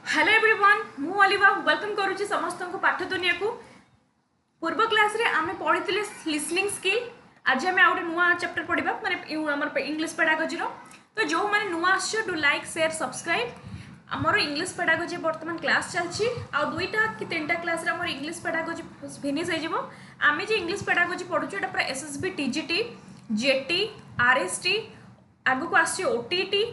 Hello everyone मु अलिवा welcome करुच्ची समस्त को पाठ दुनिया को पूर्व क्लास रे आमे पढ़ी लिसनिंग स्किल। आज आम आउ नुआ चैप्टर पढ़ा माने इंग्लिश पेडागोजी रो। तो जो मैंने नुआ आसो डू लाइक शेयर सब्सक्राइब। आमर इंग्लिश पेडागोजी बर्तमान क्लास चलती आ दुईटा कि तीन क्लास रे आमर इंग्लिश पेडागोजी फिनिश हो आम जो इंग्लिश पेडागोजी पढ़ुचु एटा पूरा एसएसबी टीजीटी जेटी आरएसटी आगु को आसी ओटीटी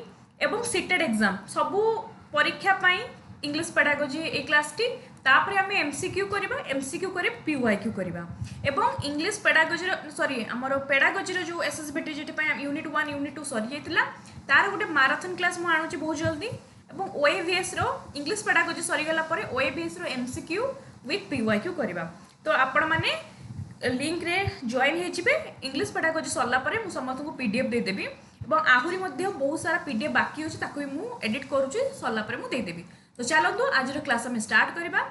एवं सीटेड एग्जाम सबू परीक्षा पाई इंग्लिश पेडागोजी ए क्लास टी तापर आम एमसीक्यू करबा एमसीक्यू करे पीवाईक्यू करबा एवं इंग्लिश पेडागोजी सॉरी हमर पेडागोजी जो एसएसबी टीजीटी पाई यूनिट 1 यूनिट 2 सरी जाइतिला तार गोटे मैराथन क्लास मु आणुची बहुत जल्दी एवं ओएवीएस रो इंग्लिश पेडागोजी सरी गला परे ओएवीएस रो एमसीक्यू विथ पीवाईक्यू करबा। तो आपण माने लिंक रे जॉइन हे जिवे इंग्लिश पेडागोजी सरला परे मु समस्त को पीडीएफ दे देबी एवं आहुरी मध्य बहुत सारा पीडीएफ बाकी अछि ताकू भी मु एडिट करूची सरला परे मु दे देबी। तो चलतु आज क्लास में स्टार्ट करबा।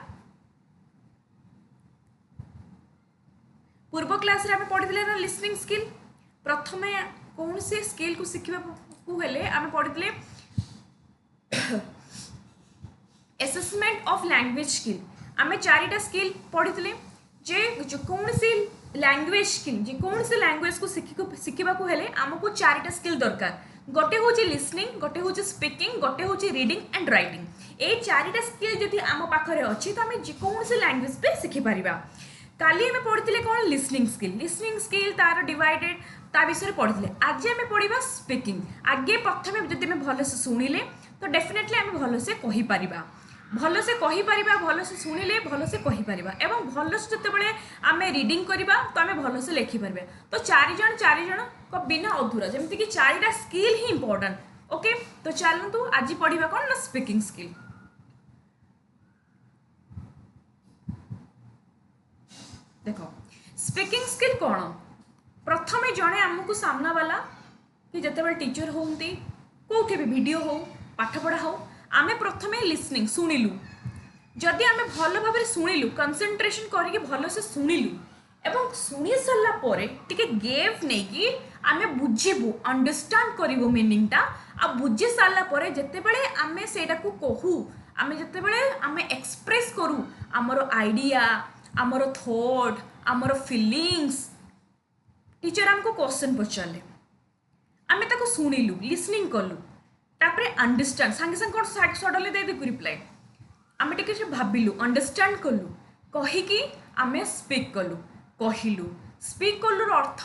पूर्व क्लास रे आमे पढितले ना लिसनिंग स्किल। प्रथमे कौन से स्किल को सिखबा को हेले आमे पढितले असेसमेंट ऑफ लैंग्वेज स्किल। आमे चारिटा स्किल पढितले जे कौन सी लैंग्वेज स्किल जे कौन से लैंग्वेज को सिखबा को हेले हमको चारिटा स्किल दरकार। गोटे हूँ लिसनिंग गोटे हूँ स्पीकिंग गोटे हूँ रीडिंग एंड राइटिंग। ये चारिटा स्किल जदि आम पाखे अच्छी तो आम जेकोसी लैंग्वेज पे शिखिपर। काली आम पढ़ी कौन लिसनिंग स्किल तार डिवाइडेड ता विषय पढ़ी। आज आम पढ़ा स्पीकिंग। आगे प्रथम जब आम भलसे शुणिले तो डेफिनेटली आम भलसे कहीपर भलसे कहीपर भलसे शुणिले भलसे कहीपर एवं भलसे जितेबाला आम रिडिंग करवा तो आम भलसे लिखिपर। तो चारिजण को बिना अधूरा जमती कि चारिटा स्किल ही इंपोर्टेंट। ओके तो चलतु आज पढ़ा कौन ना स्पीकिंग स्किल। देख स्पीकिंग स्किल कौन प्रथम जड़े आमको सामना वाला कि जितेबाला टीचर होती कौटे भी वीडियो हो पाठ पढ़ा हो आम प्रथमे लिसनिंग शुणिलु जदि आम भल भाव शुणिलु कंसंट्रेशन करके भल से शुणिलु एवं शुणी सारा पर टिके गेप नहीं आम बुझीबू अंडरस्टैंड करूँ मीनिंगटा आ बुझी सारा पर जितेबाला आम से कहू आम जितेबाला आम एक्सप्रेस करूँ आमर आइडिया आमर थॉट आमर फीलिंग्स टीचर आमको क्वेश्चन पचारे आम ताको शुणिलु लिसनिंग कलु तापरे अंडरस्टैंड सांगे सांगे कौन सडनली दे देकु रिप्लाई आम टिके भाविलु अंडरस्टैंड कलु कहीकि आम स्पीक कलु कहलु स्पीक कलुर अर्थ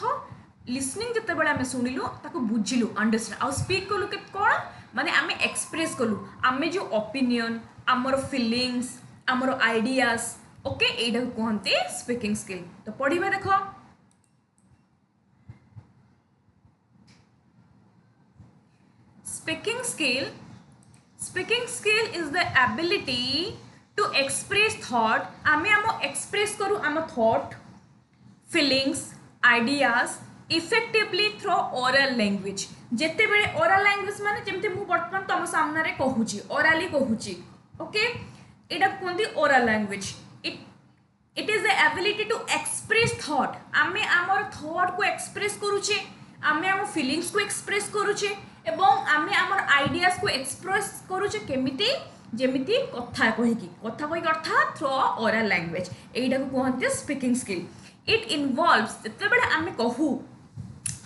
लिसनिंग जितेबाला आम शुणिलु ताको बुझिलु अंडरस्टैंड आ स्पीक कलु के कौन माने आम एक्सप्रेस कलु आम जो ओपिनियन आमर फीलिंग्स आमर आइडियाज ओके एटा कहते स्पीकिंग स्किल। तो पढ़िबा देख Speaking skill is the ability to express thought आमे आमो express करू आमो thought feelings ideas effectively through oral language। जेते बेले oral language माने जेमते मु वर्तमान तम सामने रे कहूची orally कहूची okay Etah कोनती oral language। it is the ability to express thought आमे आमर thought को express करूचे आमे आमो feelings को express करूचे एवं आमे आमर आइडियाज को एक्सप्रेस करूचे केमिति जेमिति कथा कहिकी अर्थात थ्रू ओरल लैंग्वेज एटा को कहते स्पीकिंग स्किल। इट इन्वॉल्व्स जेतेबेले आमे कहू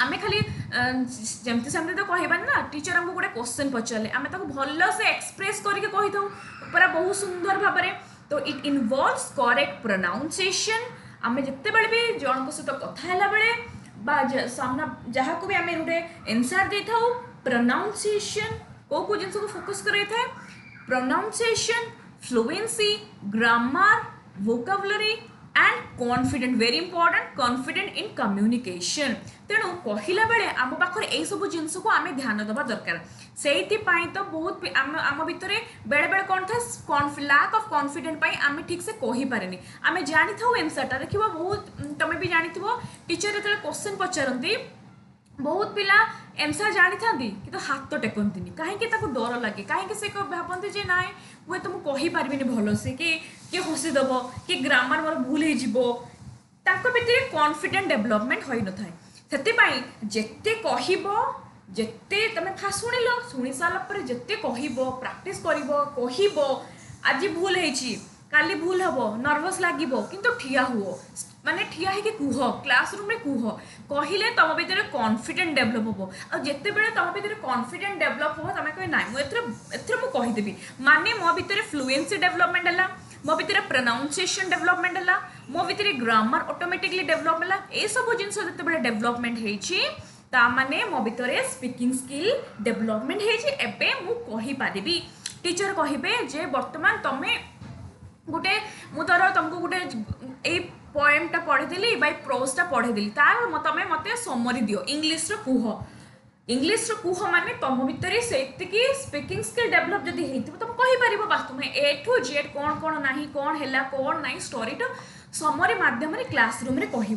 आमे खाली जेमति सामने तो कहबा ना टीचर हमको गोटे क्वेश्चन पचारे आमे ताको भलो से एक्सप्रेस करके कहि दउ पूरा बहुत सुंदर भाबरे। तो इट इन्वॉल्व्स करेक्ट प्रोनाउंसिएशन आमे जेतेबेले भी जन को सहित कथा हैला बेले बा सामना जहा को भी आमे गोटे आंसर दे थाउ प्रोनाउंसिएशन को जिन को फोकस करे थे pronunciation fluency grammar vocabulary and confident very important confident in communication. तेणु कहला बेले आम पाखर यही सब जिनस को आम ध्यान देवा दरकार से तो बहुत आम भितर बेले बेले कौन था लैक ऑफ कॉन्फिडेंट आम ठीक से कही पारे आम जानी था एनसरटा देखा बहुत तुम भी जानी टीचर जो क्वेश्चन पचारती बहुत पिला एनसर जानी था कि हाथ टेकती कहीं डर लगे कहीं से भावती जे ना हुए तो मुझे पार्बनी भल से कि हसीदेव कि ग्रामर मोर भूल हो भितर कॉन्फिडेंट डेवलपमेंट हो न था से जिते कह जिते तुम फास्ट शुणिल शुणी सारापर जिते कह प्राक्ट कर आज भूल है काली भूल हम नर्वस लगे किंतु ठिया हुओ माने ठिया है कि कुह क्लासरूम में कुह कहले तुम भीतर कॉन्फिडेंट डेभलप हम आ जिते बड़े तुम भीतर कॉन्फिडेंट डेभलप हम तुम कह ना मुझे कहीदेवी माने मो भीतर फ्लुएंसी डेभलपमेंट है मो भीतर प्रोनाउंसिएशन डेभलपमेंट है मो भीतर ग्रामर ऑटोमेटिकली डेभलप है ये सब जिन जिते डेभलपमेंट होती ताने मो भीतर स्पीकिंग स्किल डेभलपमेंट होबे मु कहि पारिबी टीचर कहिबे जे वर्तमान तमे गोटे मुझर तुमको गोटे ये पोएमटा पढ़ीदेली बै प्रोजटा पढ़ीदेली तार तुम मत समरी दियो इंग्लीश इंग्लीश कुह माने तुम भितर से स्पीकिंग स्किल डेभलप जदि होती तुम कहीपर बास तुम ए टू जेड कौन कौन ना कौन है कौन ना स्टोरीटा समरी मध्यम क्लासरूम रे कह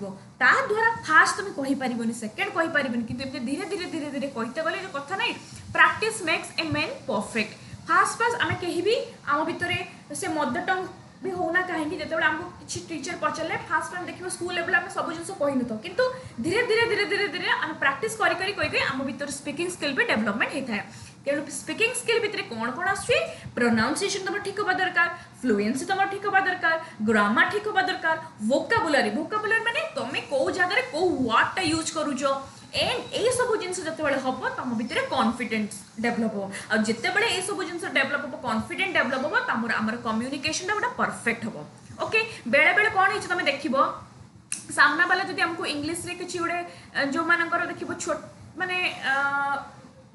द्वारा फास्ट तुम कहीपर सेकेंड कहीपर कि धीरे धीरे धीरे धीरे कहते गले जो कथा ना practice makes a man perfect fast fast आम कहीं आम भितर से मदर टंग भी होना कहीं जो आमको किसी टीचर पचारे फास्ट टाइम देखिए स्कूल लेवल आम सब जिन कही न कि धीरे धीरे धीरे धीरे धीरे आम प्राक्ट कर आम भर स्पीकिंग स्किल भी डेभलपमेंट होता है तेणु स्पीकिंग स्किल भितर कौन कौन आसुच्छी प्रोनाउंसिएशन तुम ठीक हवा दरकार फ्लुएंसी तुम ठीक हवा दरकार ग्रामर ठीक हवा दरकार वोकाबुलरी माने तुम कौ जगह कौ वर्डटा यूज करूच एंड ये सब जिन जो हम तुम भितर कॉन्फिडेंस डेभलप हो और जिते बड़े ये सब जिन डेभलप हम कॉन्फिडेंट डेभलप हम तमर आमर कम्युनिकेशन गोटे परफेक्ट हम ओके बेले बेले कौन है तुम देख सामना वाला जब आमको इंग्लीश रे किसी गोटे जो मानकर देख छोट माने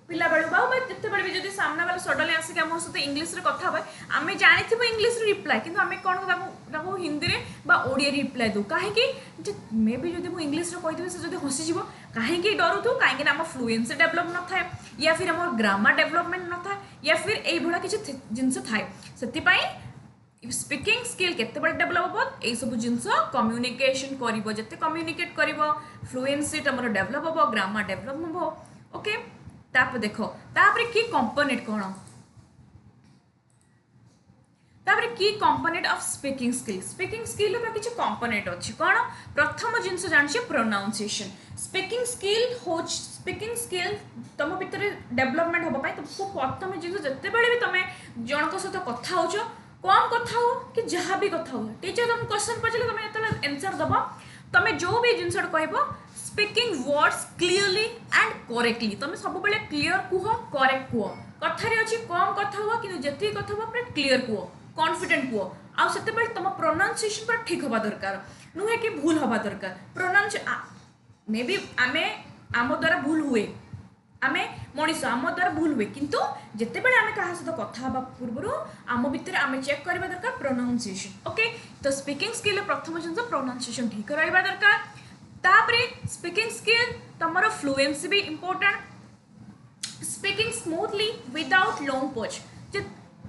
पिला बेलू जिते बड़े भी जब सामना वाला सडनली आसिक आम सहित इंग्लीश रे कथा हे आम जानी इंग्लीश रिप्लाय कि आम कौन हिंदी में ओडिया रिप्लाय दू कहीं मे भी जब मुझे इंग्लीश कही से जो हसीज कहीं डरू थू कहीं आम फ्लुएंसी डेभलप न थाए या फिर आम ग्रामर डेभलपमेंट न था या फिर यही किसी जिनस थाए से स्पीकिंग स्किल केते बड़े डेभलप हम यही सब जिनस कम्युनिकेशन कर जिते कम्युनिकेट कर फ्लुएंसी तुम डेभलप हम ग्रामर डेभलप हम ओके तापर देखो तापर की कंपोनेंट कौन तापर की कंपोनेंट ऑफ स्पीकिंग स्किल किसी कंपोनेंट अच्छी कौन प्रथम जिनस जानी प्रोनाउंसिएशन स्पीकिंग स्किल तुम भीतर डेभलपमेंट होगा तुमको प्रथम जिन जिते बड़े भी तुम जनक सहित कथा हो कौन कथा हो कि जहाँ भी कथा हो टीचर तुम क्वेश्चन पचारे तुम जो एनसर दब तुम जो भी जिन कह speaking words clearly and correctly तुम सब बेले क्लीयर कुह करेक्ट कुह कथार अच्छी कम कथा हुआ कि जी कथा हुआ पूरा क्लीयर कुह कॉन्फिडेंट कुह आउ से तुम प्रोनाउंसिएशन पूरा ठीक हवा दरकार नुहे कि भूल हवा दरकार प्रोनाउंस मे बी आमे आम द्वारा भूल हुए आमे मनीष आम द्वारा भूल हुए किंतु जिते बड़े आमे कहा सहित कथा हवा पूर्व आम भितर आमे चेक करबा दरकार प्रोनाउंसिएशन ओके तो स्पीकिंग स्किल प्रथम जिन प्रोनाउंसिएशन ठीक रहा दरकार तापरे स्पीकिंग स्किल तमरो फ्लुएंसी भी important speaking smoothly without long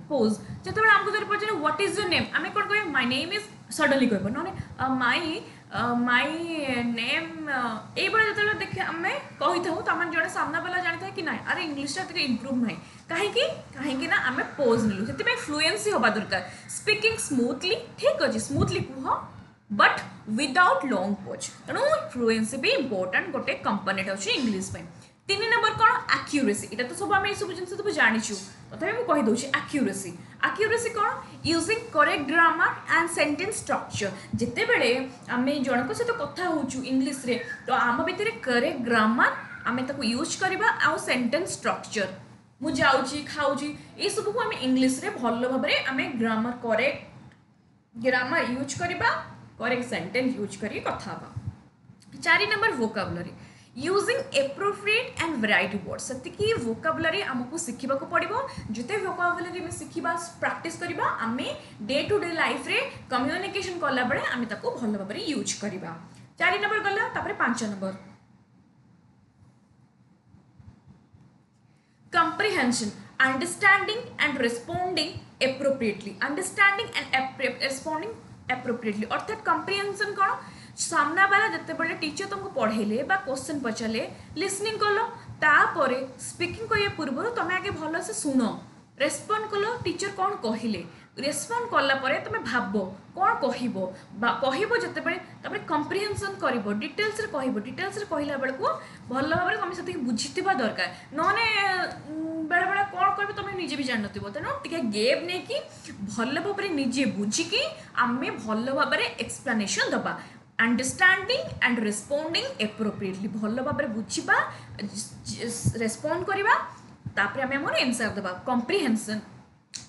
pose जो आमको जब पचारे व्हाट इज योर नेम आम कौन कह माय नेम इज सडनली कह ना माय नेम ये जो देखे आम कही था तम जो सामना वाला जानी था कि ना अरे इंग्लीशटा इम्प्रूव ना कहीं ना आम पोज नेलु से फ्लुएंसी हवा दरकार स्पीकिंग स्मूथली ठीक अच्छे स्मूथली कह बट विदाउट लॉन्ग पोज तेणु फ्लुएंसी भी इम्पोर्टेंट गोटे कंपोनेंट अच्छे इंग्लीश में 3 नंबर कौन एक्यूरेसी ये तो सब आम ये सब जिन सब जाचु तथा मुझे कहीदे एक्यूरेसी कौन using correct grammar and sentence structure जिते बड़े आम जनक सहित कथा हो इंग्लीश रे तो आम भितर करेक्ट ग्रामर आम यूज करवा आउ सेंटेंस स्ट्रक्चर मुझे जाऊँगी खाऊँगी ये सब को आम इंग्लीश रे भल भाव में आम ग्रामर करेक्ट ग्रामर यूज करवा करेक्ट सेंटेंस यूज करी कथा 4 number vocabulary using appropriate and variety words से वोकाबुलरी आमको शिखा पड़ो जिते वोकाबुलरी में शिखा प्रैक्टिस करवा आम डे टू डे लाइफ रे कम्युनिकेशन कला बेले आम भल भाव में यूज करवा 4 नंबर गला 5 number comprehension understanding and responding appropriately appropriately अर्थात comprehension कौन सामना वाला जिते बड़े टीचर तुमको पढ़ेले बा क्वेश्चन पचारे लिसनिंग कल तापर स्पीकिंग करिया पूर्व तुम आगे भल से शुण रेस्पॉन्ड कल टीचर कौन कहले रेस्पॉन्ड कला परे तुम भाव कौन कहब जिते बड़े कम्प्रिहेंशन कर डिटेल्स कहला बेलू भल भाव में तुम से बुझीवा दरकार नने बेले बेले कौन कह तुम निजे भी जान नथिबो तेनो टिके गैप नै कि भल भाबरे निजे बुझी कि आमे भल भाबरे एक्सप्लेनेशन दबा अंडरस्टैंडिंग एंड रिस्पोंडिंग एप्रोप्रिएटली भल भाबरे बुझिबा रेस्पोंड करिबा तापरे आमे हमर आंसर दबा कॉम्प्रिहेंशन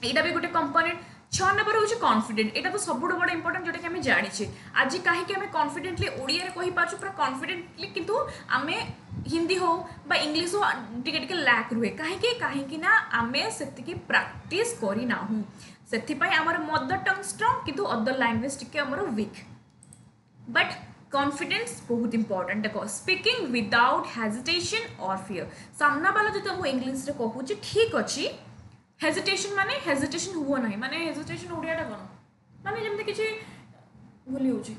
एटा भी गोटे कंपोनेंट 6 नंबर हूँ कॉन्फिडेंट एटा तो सब बड़ इंपोर्टेंट जोटा कि आम जाचे आज कहीं आम कॉन्फिडेंटली ओडिया कही पार्छु पूरा कॉन्फिडेंटली किंतु आम हिंदी हो बा इंग्लिश हो टिके टिके लैक रुहे कहीं ना आम से प्रैक्टिस करना से आमर मदर टंग स्ट्रॉन्ग किंतु अदर लैंग्वेज टिके आमर वीक बट कॉन्फिडेंस बहुत इंपोर्टेंट देखो स्पीकिंग विदाउट हेजिटेशन और फियर सामना वाला जो तुमको इंग्लिश रे कहूँ ठीक अच्छी हेजिटेशन माने हेजिटेशन हुआ नहीं माने हेजिटेशन ओडियाटा कौन माने जमते किसी भूली होची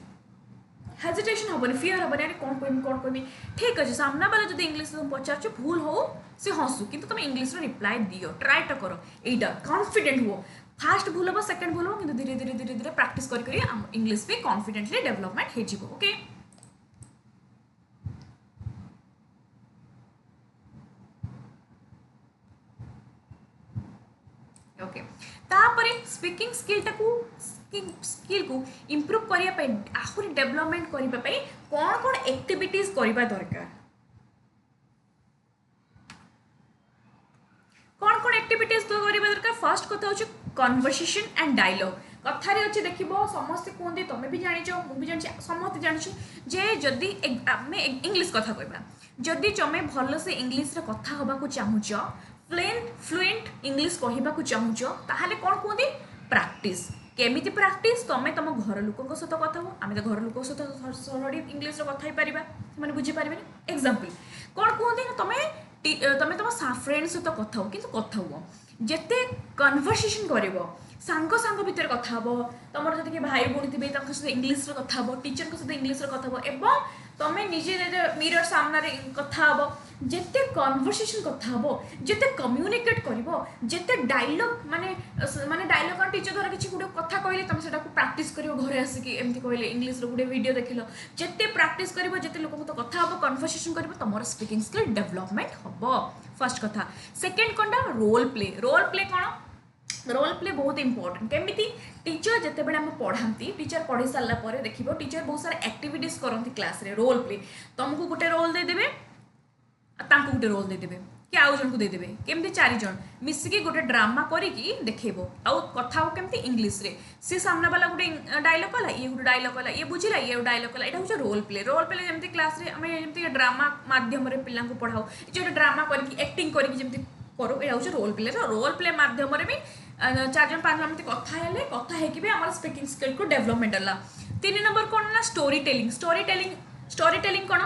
हेजिटेशन हबनी फियर हबनी अरे कौन कहमी ठीक अच्छे सामना वाला जो इंग्लिश तुम पचार भूल हो से हसु किंतु तुम इंग्लिश रिप्लाई दियो ट्राई तो करो एटा कॉन्फिडेंट हुआ फास्ट भूल हम सेकेंड भूल हम कि धीरे धीरे धीरे धीरे प्रैक्टिस करी इंग्लिश भी कॉन्फिडेंटली डेवलपमेंट हो ओके ओके तापरे स्पीकिंग स्किल को इम्प्रूव करिया पे आहुरी डेवलपमेंट करिया पे कौन कौन एक्टिविटीज करिबा दरकार कौन कौन एक्टिविटीज तो करिबा दरकार फर्स्ट कथा होची कन्वर्सेशन एंड डायलॉग कथारे अच्छे देखिबो समस्त कहते तुम भी जानिच मु भी जानि समस्त जानिछु जे जदि आमे इंग्लिश कथा कहबा जदि तुम भल से इंग्लिश रे कथा होबा को चाहुच फ्लुएंट इंग्लिश कहबा चाहूच ताहले कौन कहते प्रैक्टिस केमिति प्रैक्टिस तुम तुम घर लोकों सहित कथा हो आम तो घर लोक सहित सरड़ी इंग्लिश कथा पार से बुझीपारे एग्जाम्पल कौन कहते ना तुम तुम फ्रेंड सहित कथा हो कि कथा हुआ जिते कन्वर्सेशन कर सांग सांग भितर कथा हो तुम जब भाई भौणी थे सहित इंग्लिश कथा हो टीचर सहित इंग्लिश कथा हो एवं तुम निजे मिरर सामने कथा हो जिते कन्वर्सेशन कथा हो जिते कम्युनिकेट कर जिते डायलॉग माने माने डायलॉग और टीचर द्वारा किसी गोटे कथा कहले तुम से प्रैक्टिस कर घरे आसिकी एमती कहले इंग्लिश गोटे वीडियो देख लो जिते प्रैक्टिस कर जिते लोक तो कथा हो कन्वर्सेशन कर तुम स्पीकिंग स्किल डेवलपमेंट हम फर्स्ट कथा सेकेंड कौन रोल प्ले कौन रोल प्ले बहुत इंपोर्टेंट केमिति टीचर जिते बड़े आम पढ़ाती टीचर पढ़ी सारा पर देखो टीचर बहुत सारा एक्टिविटीज करती क्लास रे रोल प्ले तुमको गोटे रोल देदेवे तांको गोटे रोल देदेवे कि आउ जन को देदेवे केमती 4 जन मिसिकी गोटे ड्रामा करिकी देखो आउ कथा हो केमती इंग्लिश रे सी सामना वाला गोटे डायलॉग कला ये गोटे डायलॉग कला ये बुझिला ये डायलॉग कला एटा हो रोल प्ले जमती क्लास रे आम जमती ड्रामा माध्यम रे पिला को पढ़ाओ जो ड्रामा करके एक्टिंग करके जमती करो एटा हो रोल प्ले माध्यम रे भी 4 जन 5 जन कथा हेले कथा है कि भी हमारा स्पीकिंग स्किल को डेवलपमेंट हला 3 नंबर कौन ना स्टोरी टेलिंग कौन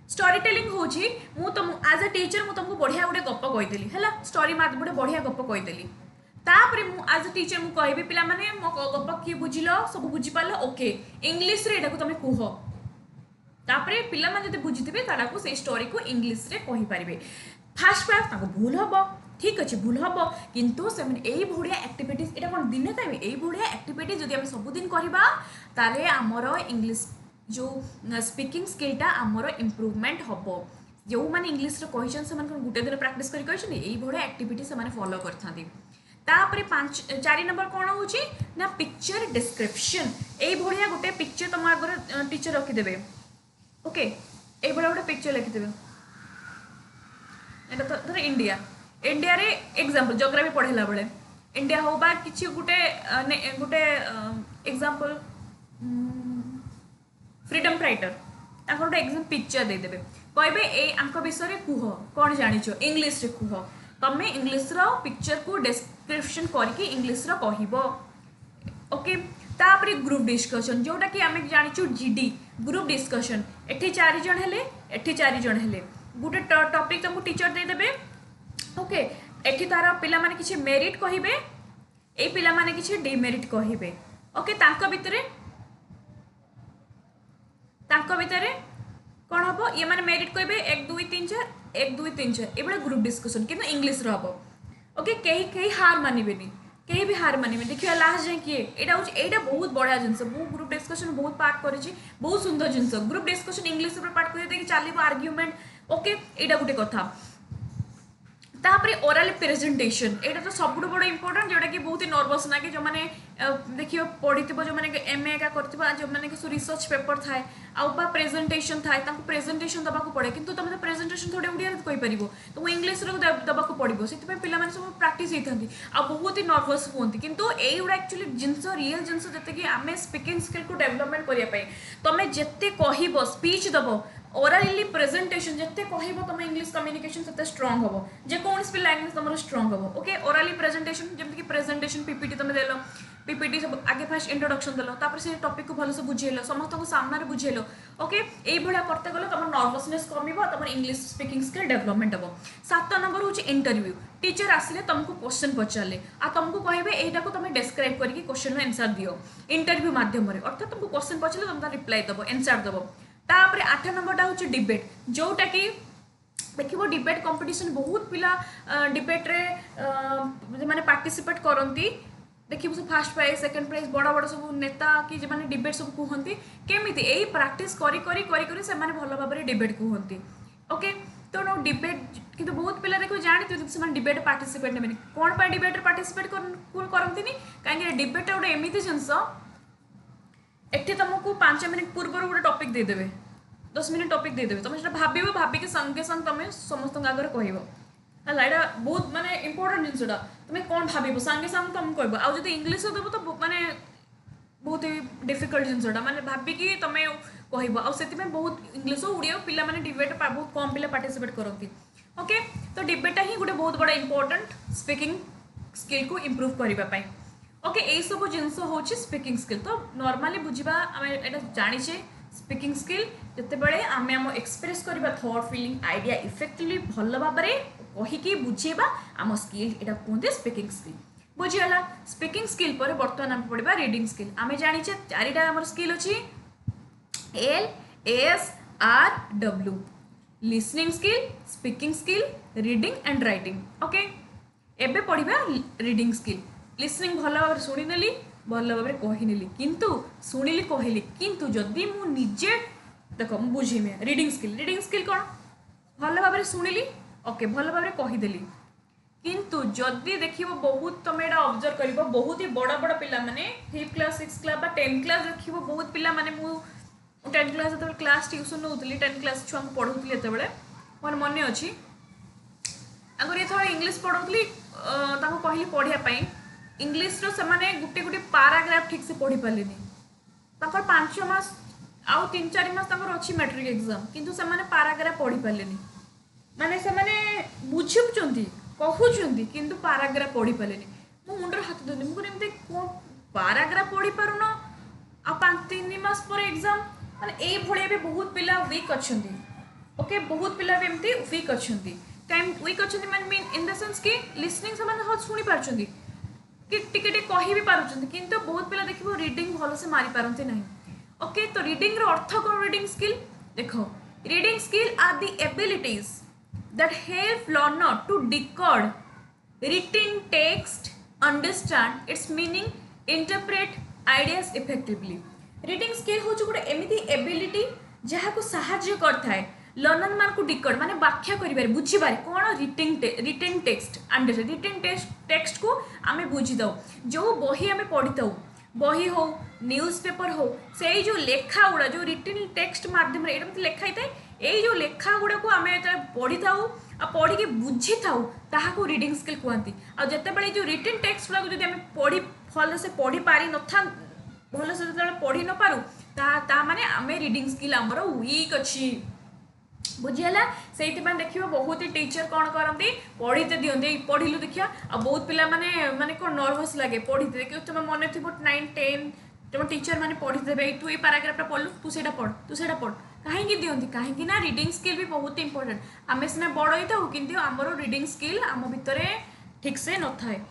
स्टोरी टेलिंग होची मु तुम एज अ टीचर मु तुमको बढ़िया गोटे गप कहीदेली है स्टोरी गोटे बढ़िया गप कहीदेली तापर मु एज अ टीचर मु कहबी पिला माने मो गप किए बुझिल सब बुझी पाल ओके इंग्लिश रे एटा को तुम कुह तापर पिला माने जदि बुझिथिबे ताला को से स्टोरी को इंग्लिश रे कहि परिबे फास्ट भूल हम ठीक अच्छे भूल हम किंतु से भाया एक्टिविटीज यहाँ कौन दिन टाइम यही एक्टिविटीज जब आम सबुदिन करवा ताले आमर इंग्लिश जो स्पीकिंग स्किलटा आमर इम्प्रूवमेंट हम जो मैंने इंग्लिश कही से गोटे दिन प्रैक्टिस कर एक्टिविटी से फॉलो करते तापर 4 नंबर कौन हो ना पिक्चर डिस्क्रिप्शन ये गोटे पिक्चर तुम आगे टीचर रखिदे ओके ये गोटे पिक्चर लिखिदेवे एटा तो धर इंडिया रे एग्जांपल ज्योग्राफी पढ़ेला बेले इंडिया हो बा किछि गुटे गुटे एग्जांपल फ्रीडम फाइटर ताको गोटे एग्जाम पिक्चर दे देबे कहबे ए आंको विषय रे कुह कोन जानिछो इंग्लिश रे कुह तमे इंग्लिश रो पिक्चर को डिस्क्रिप्शन करके इंग्लिश रो कहिबो ओके तापर ग्रुप डिस्कशन जोटा कि आमे जानिछो जीडी ग्रुप डिस्कशन एठी 4 जण हेले एठी 4 जण हेले गोटे टॉपिक तुमको टीचर दे देबे ओके एठी तार पिला माने किछि मेरिट कहिबे ए पिला माने किछि डिमेरिट कहिबे ओके तांको भितरे कोन हबो ये माने मेरिट कहिबे 1 2 3 4 1 2 3 4 एबडा ग्रुप डिस्कशन किंतु इंग्लिश रो हबो ओके कहीं हार मानिबेनी कहीं भी हार मानिबे देखियो लास्ट जाय किए एटा बहुत बढ़िया जिनस मु ग्रुप डिस्कशन बहुत पार्ट करिछि बहुत सुंदर जिनस ग्रुप डिस्कशन इंग्लिश रे पार्ट करि देखि चालिबो आर्गुमेंट ओके एटा गुटे कथा तापर ओराल प्रेजेंटेशन एटा तो सब बड़ इंपोर्टेंट जोटा कि बहुत ही नर्वस ना कि जो मैंने देखिए पढ़ी जो मैंने एम ए कर जो मैंने रिसर्च पेपर थाए आउा प्रेजेंटेशन थाए प्रेजेंटेशन दबा पड़े कि तुम तो प्रेजेंटेशन थोड़े ओडिया कहीपर तुमको इंग्लीश दबा पड़ो से पे सब प्राक्ट होती आ बहुत ही नर्वस हमें कितु युवा एक्चुअली जिनस रियल जिनस जी आम स्पीकिंग स्किल को डेवलपमेंट करने तुम्हें जिते कह स्पीच दब ओराली प्रेजेंटेशन जिते कह तुम इंग्लीश कम्युनिकेशन से स्ट्रंग हम जेकोसी भी लैंग्वेज तुम स्ट्रंग हम ओके ओराली प्रेजेंटेशन जमीक प्रेजेंटेशन पीपीटी तुम देल पीपीटी सब आगे फास्ट इंट्रोडक्शन देल तापर से टॉपिक को भलसे बुझेल समस्त सामने बुझेल ओके यही करते गले तुम नर्वसनेस कम तुम इंग्लीश स्पीकिंग स्किल डेवलपमेंट हम 7 नंबर हूँ इंटरव्यू टीचर आसिले तुमको क्वेश्चन पचारे आ तुमको कहे यहीटा को तुम डेस्क्राइब करके क्वेश्चन आंसर दियो इंटरव्यू मध्यम अर्थात तुमको क्वेश्चन पचारे तुम रिप्लाई दब आंसर दब तापर 8 नंबरटा हूँ डिबेट जोटा कि देखो डिबेट कंपटीशन बहुत पिला डिबेट रे माने पार्टिसिपेट करती देखिए सब फास्ट प्राइज सेकंड प्राइज बड़ बड़ सब नेता कि जो मैंने डिबेट सब कहते केमी यही प्राक्ट कर से भल भाव डिबेट कहते ओके तेणु डिबेट किंतु बहुत पिला देखो जानते से डिबेट पार्टिसिपेट ने कौन पर डिबेट पार्टिसिपेट करती कहीं डिबेट गोटे एमती जिनस एठी तुमको 5 मिनट पूर्व गोटे टॉपिक देदेवे 10 मिनट टॉपिक देदेवे तुम से भाव भाविक संगे संग तुम समस्त आगे कह है बहुत माने इंपोर्टेंट जिनसा तुम कौन भाव सांगे सांगे तुम कह आज इंग्लीश देव तो माने बहुत ही डिफिकल्ट जिनसा माने भाविकी तुम कह आते बहुत इंग्लीश उड़िया पिला माने डिबेट बहुत कम पिला पार्टिसिपेट करती ओके तो डिबेटा ही गोटे बहुत बड़ा इंपोर्टेंट स्पीकिंग स्किल को इम्प्रूव करने ओके यही सब जिनस हूँ स्पीकिंग स्किल तो नॉर्मली बुझा आम एटा जाचे स्पीकिंग स्किल जिते बड़े आम आम एक्सप्रेस करवा थॉट फीलिंग आइडिया इफेक्टिवली भल भाव कहीकि बुझेबा आम स्किल यहाँ कहते स्पीकिंग स्किल बुझीगला स्पीकिंग स्किल पर बर्तमान आम पढ़ा रीडिंग स्किल आम जाचे 4टा आम स्किल अच्छी L S R W listening skill speaking skill reading and writing okay एबे पढ़ा रीडिंग स्किल लिसनिंग भल भाव शुणिनेली भल भाव कहीनेली किंतु शुणिली कहली किंतु जदि मु निजे देख मु बुझीमी रीडिंग स्किल कौन भल भाव शुणिली ओके भल भाव कहीदेली किंतु जदि देख बहुत तुम यहाँ ऑब्जर्व कर बहुत ही बड़ बड़ पिला माने 5th class 6th class 10th class देख बहुत पिला माने मु 10th क्लास जो क्लास ट्यूशन नौली 10th क्लास छुआ को पढ़ाऊली जो मोर मन अच्छी आगर ये इंग्लीश पढ़ाऊली कहली पढ़ाई इंग्लीश रो से गुटे गुटे पाराग्राफ ठीक से पढ़ी पारे 5 मास आउ 3-4 मास अच्छी मैट्रिक एग्जाम किंतु से पाराग्राफ पढ़ी पारे माने से बुझुंट कहते किंतु पाराग्राफ पढ़ी पारे मो मुंडर हाथ दूनी मुझे कौन पाराग्राफ पढ़ी पारुन आ 5-3 मास पर एग्जाम माने ये बहुत पिला वीक अच्छा ओके बहुत पिला भी एमती वीक अच्छा टाइम वीक अच्छा माने इन द सेंस कि लिसनिंग से शुणी पार्टी कि टिके कही भी पारुचंती किंतु बहुत पिला देखिबो रीडिंग भलो से मारी पारंती नहीं ओके तो रीडिंग रो अर्थ कोन रीडिंग स्किल देखो reading skill are the abilities that help learner to decode written text understand its meaning interpret ideas effectively reading skill हो गोटे एमती एबिलिटी जहाँ को साहाय्य करथाय लर्नर मान को डिकोड माने व्याख्या करिबार बुझिबार कोन written text understand written text को आमे बुझी दो जो बही आमे पढ़ी दो बही हो न्यूज़ पेपर हो से जो लेखा गुड़ा जो रिटन टेक्स्ट माध्यम ये लेखाई थाए यही जो लेखा गुड़ा को आमे पढ़ी था पढ़ी के बुझी था ताहाको रीडिंग स्किल कहती आते जो रिटन टेक्स्ट गुड़ा जो आम पढ़ी भल से पढ़ी पारि न था भल से जो पढ़ी न पारू ता माने आमे रीडिंग स्किल आमर वीक अच्छी बुझीगला से देखिए बहुत ही टीचर कौन करती पढ़ीते दिखते पढ़िलु देखिया आ बहुत पिला माने माने कौन नर्वस लगे पढ़ीते देखिए तुम मन थी 9-10 तुम टीचर मैंने पढ़ी देवे तू ये पैराग्राफटा पढ़लु तू से पढ़ कहीं दिखती कहीं ना रीडिंग स्किल भी बहुत इंपोर्टेंट आम सीना बड़ ही था कि आमर रीडिंग स्किल आम भितर ठीक से न था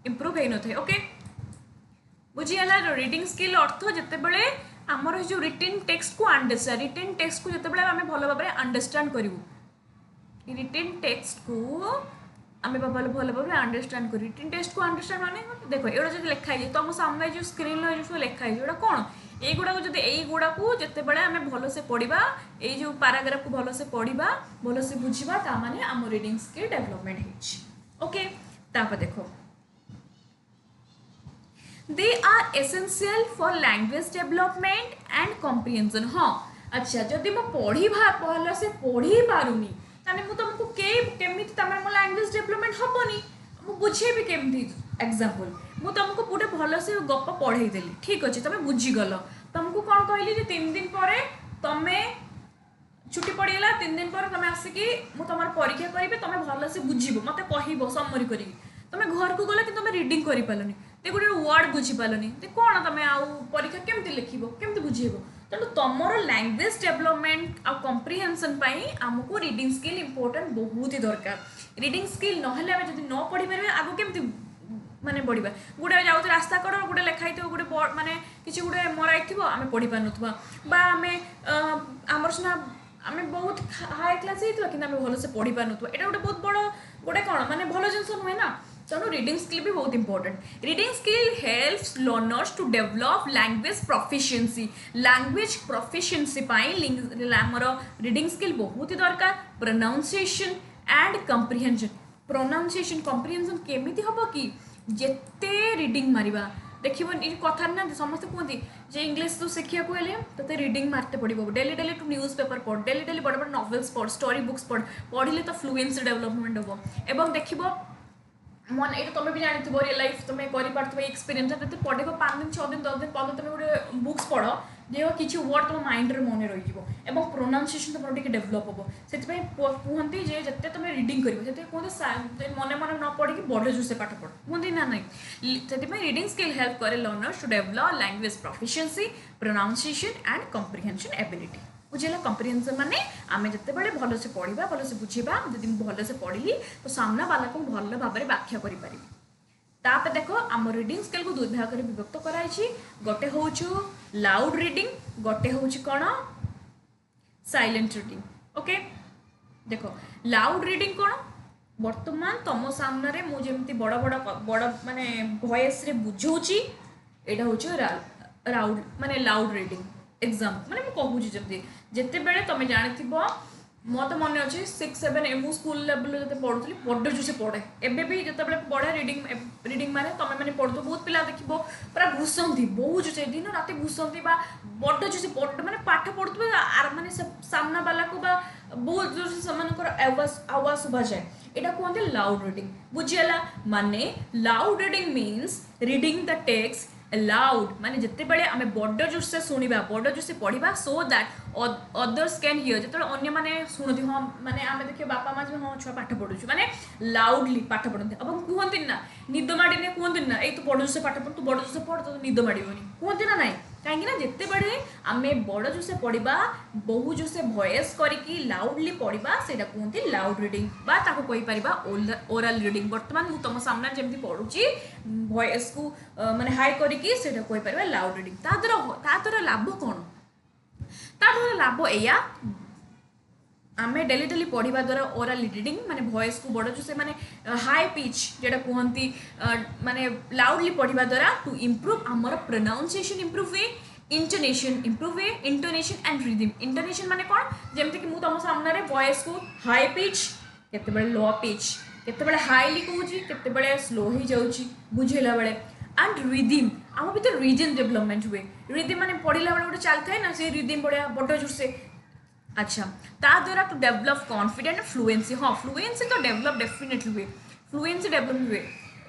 इम्प्रूव हो न था ओके बुझीगला रीडिंग स्किल अर्थ जिते बड़े आमर जो रिटन टेक्स्ट को अंडरस्टैंड रिटन टेक्स्ट को जिते आम भल भाव अंडरस्टैंड करूँ रिटन टेक्स्ट को आमे भल भाव अंडरस्टैंड कर रिटन टेस्ट को अंडरस्टैंड माने देखो एगुड़ा जो लिखा है तुम सामने जो स्क्रीन जो लिखा है कौन এইগুড়া যদি এইগুড়াকু যেতবে আমি ভালসে পড়া এই যে প্যারাগ্রাফ কু ভালসে পড়া ভালসে বুঝিবা তা মানে আম রিডিং স্কিল ডেভেলপমেন্ট হইছি ওকে তারপর দেখো they are essential for language development and comprehension हाँ अच्छा जदि मो पढ़ी भलसे पढ़ी पारुनी ताने मु तुमको केमिति तमर मो लैंग्वेज डेवलपमेंट हबनी मु बुझेबी केमिति एग्जांपल मु तुमको पूरे भलसे गप पढ़ाई देली ठीक अच्छे तुम बुझीगल तुमको कौन कहली जे 3 दिन पर तुमे छुट्टी पड़गला 3 दिन पर तुम आसिकी मु तुम परीक्षा करी तुम भलसे बुझीब मत कह समरी करी तुम घर को गला कि तुम रिडिंग कर पारनी ते गोटे वर्ड बुझीपारनी ते कौन तुम आउ परीक्षा केमती लिखब केमती बुझेब तेणु तुमर लैंग्वेज डेवलपमेंट आ कॉम्प्रिहेंशन आमको रिडिंग स्किल इंपोर्टेंट बहुत ही दरकार रिडिंग स्किल ना आम जब न पढ़ी पारे आगो केमती माने पढ़ा गोटे जाऊँ रास्ता कड़ गोटे लिखाई गोटे माने किसी गोटे मराई थी आम पढ़ी पार ना आम आमर सीना आम बहुत हाई क्लास होता कि भलसे पढ़ी पार ना यहाँ गोटे बहुत बड़ गोटे कौन माने भल जिन नुहे ना तेणु रिडिंग स्किल भी बहुत important reading skill helps learners to develop language proficiency language proficiency आमर रिडिंग स्किल बहुत ही दरकार pronunciation and comprehension pronunciation comprehension केमिति हम कि जेते रिडिंग मारिबा देखिबो ये कथा ना समस्त कहते जे इंग्लिश तो शिखिया को हेले तो रिडिंग मारते पड़ो daily daily two newspaper पढ़ डेली डेली बड़ बड़ नॉवेल्स पढ़ स्टोरी बुक्स पढ़ पढ़ले तो फ्लुएंसी डेवलपमेंट हम एवं देखिबो मन ये तुम भी जानी रियल लाइफ तुम कर एक्सपीरियंस पढ़े 5 दिन 6 दिन 10 दिन 15 तुम गोटे बुक्स पढ़ जे किसी वर्ड तुम माइंड रे मन रही प्रोनाउंसिएशन तुम टे डेभलप हम से कहते जे जिते तुम रिडिंग कर कहते मन मन न पढ़ी बड़ जो से पाठ पढ़ कहते ना ना से रिडिंग स्किल हेल्प करे learners to develop language proficiency pronunciation and comprehension ability बुझेगा कॉम्प्रिहेंशन माने आमे जते बड़े भलसे पढ़ा भलसे बुझेबा जदि भलसे पढ़ी तो सामना वाला को भल भाव में व्याख्या करि पारि तापर देखो आम रिडिंग स्किल को दुई भाग में विभक्त कराई गोटे हूँ लाउड रिडिंग गोटे हूँ कौन साइलेंट रिडिंग ओके देखो लाउड रिडिंग कौन वर्तमान तुम सामने मुझे बड़ बड़ बड़ माने वॉइस रे बुझौची एटा हूँ राउड माने लाउड रिडिंग एग्जाम माने मैं कहूँ जमी जिते बड़े तुम जानी मत मन अच्छे 6-7 मु स्कूल लेवल जो पढ़ुली बड़ जो से पढ़े एवं भी जो पढ़े रिडिंग माने तुम मैंने पढ़ु बहुत पिला देख पूरा घुसंती बहुत जो से दिन रात घुसंती बड़ जो से पढ़ मैंने पाठ पढ़ुवे माने सामना वाला को बहुत जोर से आवाज शुभा जाए यहाँ कहते लाउड रिडिंग बुझीगला माने loud reading means reading the text loud माने जिते बड़े आम बड़ जोर से शुणा बड़ जोर से पढ़ा so that others can hear जो अन्य मैंने शुणती हाँ मैंने आम देखिए बापा माँ जो हाँ छुआ पाठ पढ़ुଛୁ माने लाउडली पाठ पढ़ते अब कहते ना निद माड़ने कहते ना ये तू बड़ से पाठ पढ़ तू बड़ से पढ़ तो निद माड़बनी कहते ना ना कहीं जिते बड़े आम बड़ जो से पढ़ा बहु जो से वॉइस करके लाउडली पढ़ा से कहते लाउड रिडिंग कहीपर ओराल रिडिंग बर्तमान मुझे तुम सामने जमी पढ़ुची वॉइस को माने हाई करके कहीपर लाउड रिडिंग ता द्वारा लाभ कौन ता द्वारा लाभ या आमे डेली डेली पढ़ा द्वारा ओराल रिडिंग माने वॉइस को बड़ जो से माने हाई पिच जेटा कहती माने लाउडली पढ़ा द्वारा टू इम्प्रूव आमर प्रोनाउंसिएशन इम्प्रूव हुए इंटोनेशन इम्प्रूव हुए इंटोनेशन एंड रिदम इंटोनेशन माने कौन जमती कि तुम सामने वॉइस को हाई पिच केते लो पिच केते हाईली कहूँ केते स्लो हो जाऊँगी बुझेला बेले एंड रिदम आम भर रिदम डेवलपमेंट हुए रिदम माने पढ़ला बेले गोटे चलता है ना से रिदम बढ़िया बड़ जोर से अच्छा ता द्वारा टू डेवलप कॉन्फिडेंट फ्लुएंसी हाँ फ्लुएंसी तो डेवलप डेफिनेटली हुए फ्लुएंसी डेवलप हुए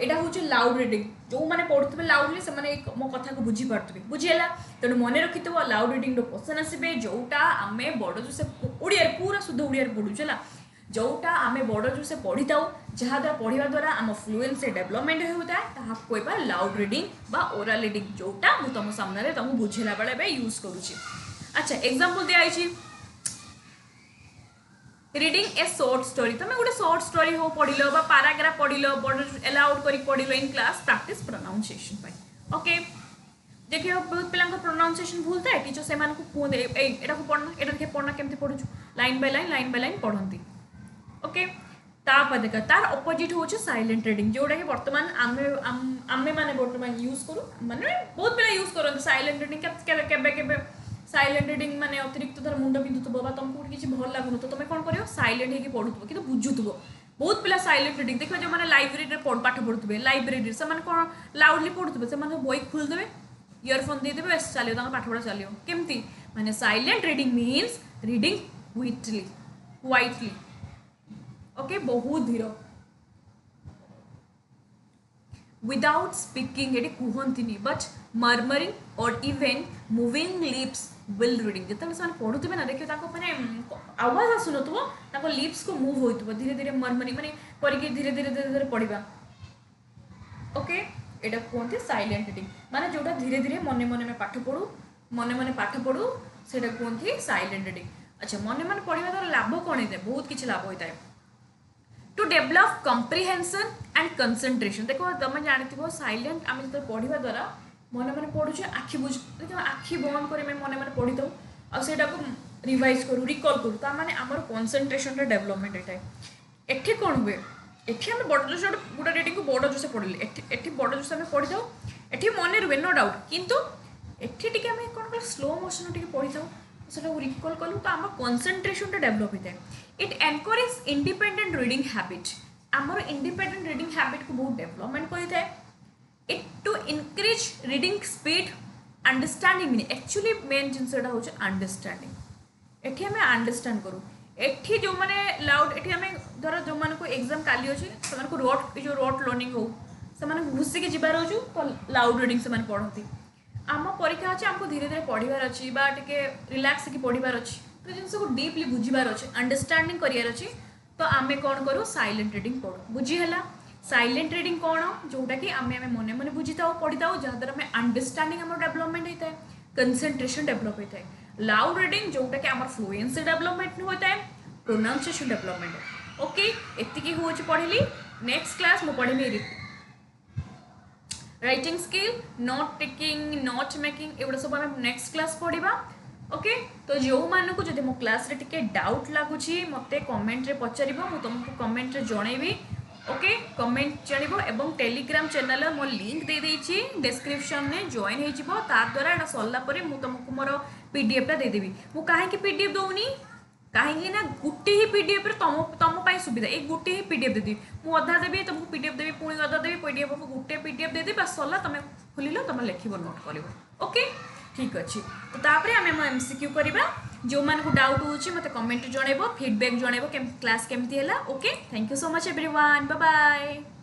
यहाँ हूँ लाउड रिडिंग जो मैंने पढ़ुवे लाउडली से मो कथा को बुझी पारे बुझीगला तेणु मन रखी लाउड रिडिंग क्वेश्चन आसबे जोटा आम बड़ जो से ओडिया पूरा शुद्ध ओडिया पढ़ुचु है जोटा आम बड़ जो से पढ़ी था जहाँद्वारा पढ़ा द्वारा आम फ्लुएंसी डेवलपमेंट होता है ताकू कहबा लाउड रिडिंग बा ओराल रिडिंग जोटा मुझे तुम सामने तुमको बुझेला बेले यूज करुँची अच्छा एग्जांपल दिखाई रिडिंग ए शॉर्ट स्टोरी तुम गोटे शॉर्ट स्टोरी हो पढ़ पैराग्राफ पढ़ बड़ अलाउड कर पढ़ in class practice pronunciation okay देखिए बहुत पिला प्रोनाउंसिएशन भूल थाए टीचर से कहते यहाँ पढ़ना यहाँ देखिए पढ़ना केमती पढ़ुचु लाइन बाय लाइन पढ़ती ओके तापर देख तार अपोजिट हूँ साइलेंट रीडिंग जोटा कि बर्तमान आमे माने बर्तमान यूज करूँ माने बहुत पिला यूज करते साइलेंट रीडिंग के साइलेंट रीडिंग माने अतिरिक्त धर मुंड बिंधुव बा तुमको किसी भल लगुन तो तुम कौन कर साइलेंट होगी पढ़ुव कि बुझुव बहुत पिला साइलेंट रीडिंग देखिए जो मैंने लाइब्रेरी पाठ पढ़ुवे लाइब्रेरी से कौन लाउडली पढ़ुवे से बही खोलदेवे इयरफोन देदेवे बस चलो पाठपढ़ा चलो केमती माने silent reading means reading quietly okay बहुत धीर विदाउट स्पीकिंग ये कहती बट मर्मरिंग और even moving lips will reading जिते से पढ़ुवे ना देखिए मैंने आवाज आसुन लिप्स को मूव हो धीरे धीरे मर्मरिंग मैंने करके धीरे धीरे धीरे धीरे पढ़ा ओके एटा कहते साइलेंट रीडिंग माने जोटा धीरे धीरे मने मने में पाठ पढ़ू से कहते साइलेंट रीडिंग अच्छा मने मने पढ़ा द्वारा लाभ कौन होता है बहुत किसी लाभ होता है टू डेभलप कम्प्रिहेंशन एंड कंसंट्रेशन देखो तुम जानी साइलेंट आम जो पढ़ा द्वारा मन मन पढ़ुचे आखि बुझ देख आखि बंद कर मन मन पढ़ी दो आटा को रिवाइज करूँ रिकल करूँ तार आमर कंसंट्रेशन डेभलपमेंट होता है एठी कौन हुए एठी आम बड़ जोश गोटे रीडिंग को बड़ जोश पढ़ले एठी बड़ जोश आम पढ़ी था एठी मन रुए नो डाउट किंतु एठी टिके आम कौन कल स्लो मोशन टिके पढ़ी था सेटा रिकल कलु तो आम कंसंट्रेशन डेभलप होता है it encourage independent reading habit आमर इंडिपेंडेंट रीडिंग हैबिट को बहुत डेभलपमेंट करता है it to increase reading speed understanding meaning actually मेन जिनसा हूँ अंडरस्टैंडिंग एठी आम अंडरस्टैंड करूँ एठी जो माने लाउड एठी आम धर जो मान को एग्जाम काली अच्छे से रोट जो रोट लर्निंग हो से घुसिकी जबार अच्छु तो लाउड रीडिंग से पढ़ती आम परीक्षा अच्छे आमको धीरे धीरे पढ़ार अच्छी टे रिलैक्स की पढ़ार अच्छी तो जिन को डीपली बुझार अच्छे अंडरस्टैंडिंग करार अच्छी तो आम कौन करूँ साइलेंट रीडिंग पढ़ू बुझीगला साइलेंट रीडिंग कौन जोटा कि आम मन मन बुझी था पढ़ी था जहाँद्वारा आम अंडरस्टैंडिंग आम डेभलपमेंट होता है कंसंट्रेशन डेभलप होता है लाउड रीडिंग जोटा कि आम फ्लुएंसी डेभलपमेंट होता है प्रोनाउंसिएशन डेभलपमेंट ओके एतिकी हूँ पढ़ी नेक्स्ट क्लास मु पढ़ी writing skill note taking note making एगुड़ा सब आम नेक्स्ट क्लास पढ़ा ओके तो जो मानक जब मो क्लास रे टिके डाउट लगुच मत कमेंट रे पचार मुझे तुमको कमेंट रे जनइबी ओके कमेंट जानिबो एवं टेलीग्राम चैनल मो लिंक दे देछि डिस्क्रिप्शन में जॉइन हो जिवो तार द्वारा एटा सरला परे मु तुमको मोर पीडीएफ टा दे देबी मु काहे कि पीडीएफ दोउनी कहीं ना गोटे ही पीडीएफ रे तुम सुविधा एक गोटे ही पीडीएफ दे दी मु अधा देवी तुमको पीडीएफ देवी पुणी अधा देवी पीडीएफ गोटे पीडीएफ दे दी बस सरला तुम खोल तुम लिख नोट कर ओके ठीक अच्छे तो तापर आम एमसीक्यू करवा जो मान को डाउट हो मत कमेंट जनइब फीडबैक जनइब क्लास केमती है okay thank you so much everyone bye bye.